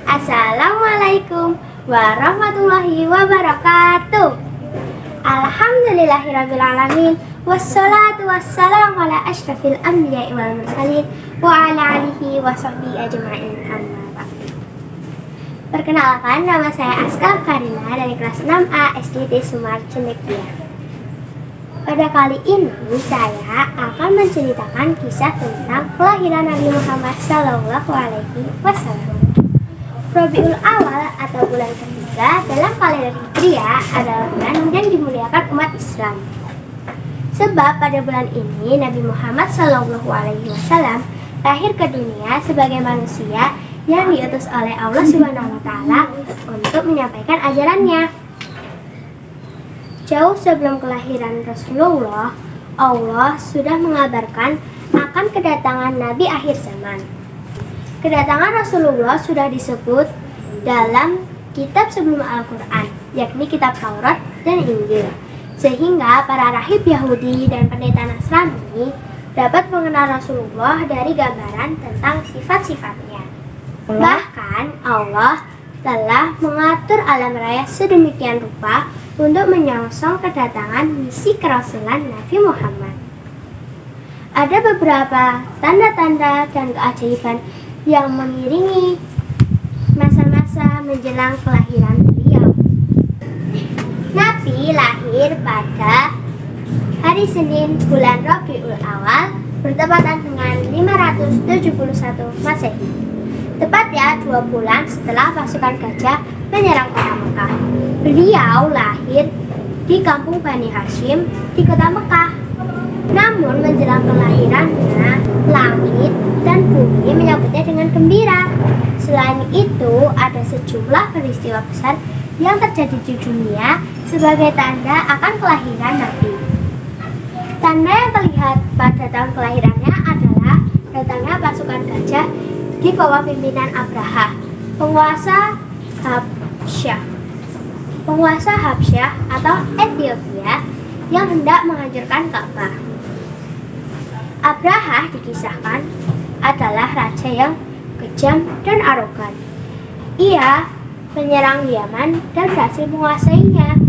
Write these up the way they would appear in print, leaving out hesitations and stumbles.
Assalamualaikum warahmatullahi wabarakatuh. Alhamdulillahirrabbilalamin. Wassalatu wassalamu ala ashrafil anbiya'i wal mursalin wa ala alihi wa sahbihi ajma'in, amma ba'du. Perkenalkan, nama saya Aska Karina dari kelas 6A SD Sumar Cendekia. Pada kali ini saya akan menceritakan kisah tentang kelahiran Nabi Muhammad SAW. Rabiul Awal atau bulan ketiga dalam kalender Hijriah adalah bulan yang dimuliakan umat Islam. Sebab pada bulan ini Nabi Muhammad SAW lahir ke dunia sebagai manusia yang diutus oleh Allah SWT untuk menyampaikan ajarannya. Jauh sebelum kelahiran Rasulullah, Allah sudah mengabarkan akan kedatangan Nabi akhir zaman. Kedatangan Rasulullah sudah disebut dalam kitab sebelum Al-Quran, yakni kitab Taurat dan Injil, sehingga para rahib Yahudi dan pendeta Nasrani dapat mengenal Rasulullah dari gambaran tentang sifat-sifatnya. Bahkan Allah telah mengatur alam raya sedemikian rupa untuk menyongsong kedatangan misi kerasulan Nabi Muhammad. Ada beberapa tanda-tanda dan keajaiban yang mengiringi masa-masa menjelang kelahiran beliau. Nabi lahir pada hari Senin bulan Rabiul Awal bertepatan dengan 571 Masehi. Tepatnya 2 bulan setelah pasukan gajah menyerang kota Mekah. Beliau lahir di kampung Bani Hashim di kota Mekah. Namun menjelang kelahirannya, langit dan bumi menyambutnya dengan gembira. Selain itu, ada sejumlah peristiwa besar yang terjadi di dunia sebagai tanda akan kelahiran Nabi. Tanda yang terlihat pada tahun kelahirannya adalah datangnya pasukan gajah di bawah pimpinan Abraha, penguasa Habsyah atau Ethiopia yang hendak menghancurkan Ka'bah. Abraha dikisahkan adalah raja yang kejam dan arogan. Ia menyerang Yaman dan berhasil menguasainya.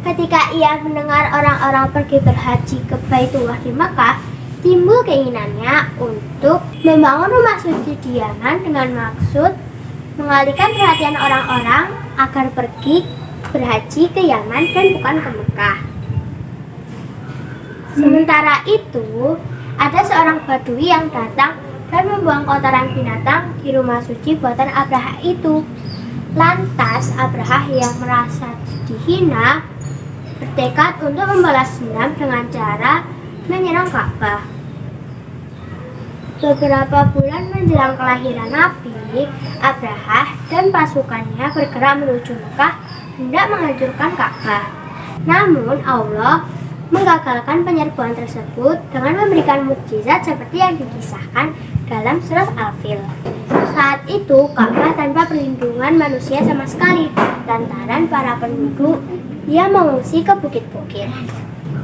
Ketika ia mendengar orang-orang pergi berhaji ke Baitullah di Makkah, timbul keinginannya untuk membangun rumah suci di Yaman dengan maksud mengalihkan perhatian orang-orang agar pergi berhaji ke Yaman dan bukan ke Mekah. Sementara itu, ada seorang badui yang datang dan membuang kotoran binatang di rumah suci buatan Abraha itu. Lantas Abraha yang merasa dihina bertekad untuk membalas dendam dengan cara menyerang Ka'bah. Beberapa bulan menjelang kelahiran Nabi, Abraha dan pasukannya bergerak menuju Mekah hendak menghancurkan Ka'bah. Namun Allah menggagalkan penyerbuan tersebut dengan memberikan mukjizat seperti yang dikisahkan dalam surat Al-Fil. Saat itu Ka'bah tanpa perlindungan manusia sama sekali, lantaran para penduduk yang mengungsi ke bukit-bukit.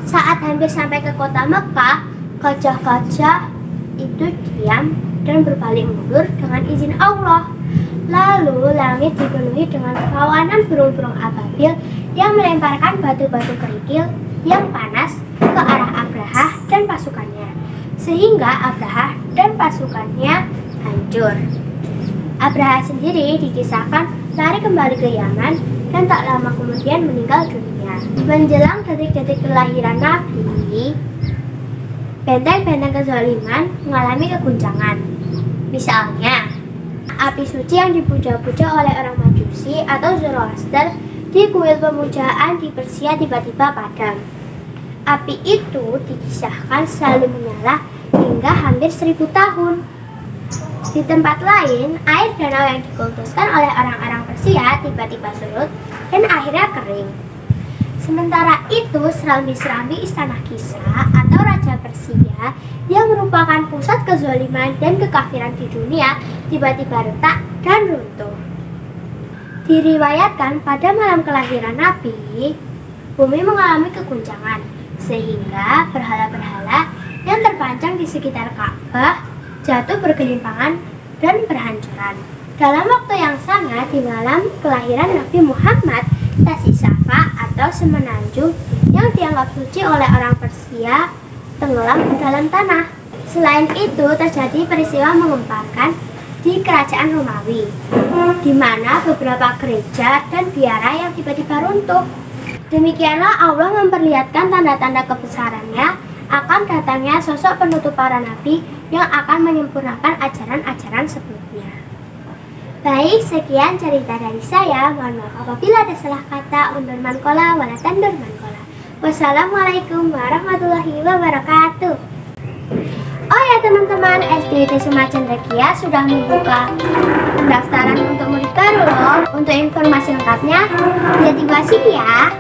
Saat hampir sampai ke kota Mekah, gajah-gajah itu diam dan berbalik mundur dengan izin Allah. Lalu langit dipenuhi dengan kawanan burung-burung ababil yang melemparkan batu-batu kerikil yang panas ke arah Abraha dan pasukannya, sehingga Abraha dan pasukannya hancur. Abraha sendiri dikisahkan lari kembali ke Yaman dan tak lama kemudian meninggal dunia. Menjelang detik-detik kelahiran Nabi, benteng-benteng kezaliman mengalami keguncangan. Misalnya, api suci yang dipuja-puja oleh orang Majusi atau Zoroaster di kuil pemujaan di Persia tiba-tiba padam. Api itu dikisahkan selalu menyala hingga hampir 1000 tahun. Di tempat lain, air danau yang dikultuskan oleh orang-orang Persia tiba-tiba surut dan akhirnya kering. Sementara itu, serambi-serambi istana Kisra atau Raja Persia yang merupakan pusat kezaliman dan kekafiran di dunia tiba-tiba retak dan runtuh. Diriwayatkan pada malam kelahiran Nabi, bumi mengalami keguncangan, sehingga berhala-berhala yang terpancang di sekitar Ka'bah jatuh bergelimpangan dan berhancuran. Dalam waktu yang sama, di malam kelahiran Nabi Muhammad, Tasik Safa atau semenanjung yang dianggap suci oleh orang Persia tenggelam ke dalam tanah. Selain itu, terjadi peristiwa menggemparkan di kerajaan Romawi, di mana beberapa gereja dan biara yang tiba-tiba runtuh. Demikianlah Allah memperlihatkan tanda-tanda kebesarannya akan datangnya sosok penutup para nabi yang akan menyempurnakan ajaran-ajaran sebelumnya. Baik, sekian cerita dari saya. Mohon maaf apabila ada salah kata. Undur mankola, wala tandur mankola. Wassalamualaikum warahmatullahi wabarakatuh. Oh ya teman-teman, SDIT Suma Cendekia sudah membuka pendaftaran untuk murid baru loh. Untuk informasi lengkapnya, lihat di bawah sini ya.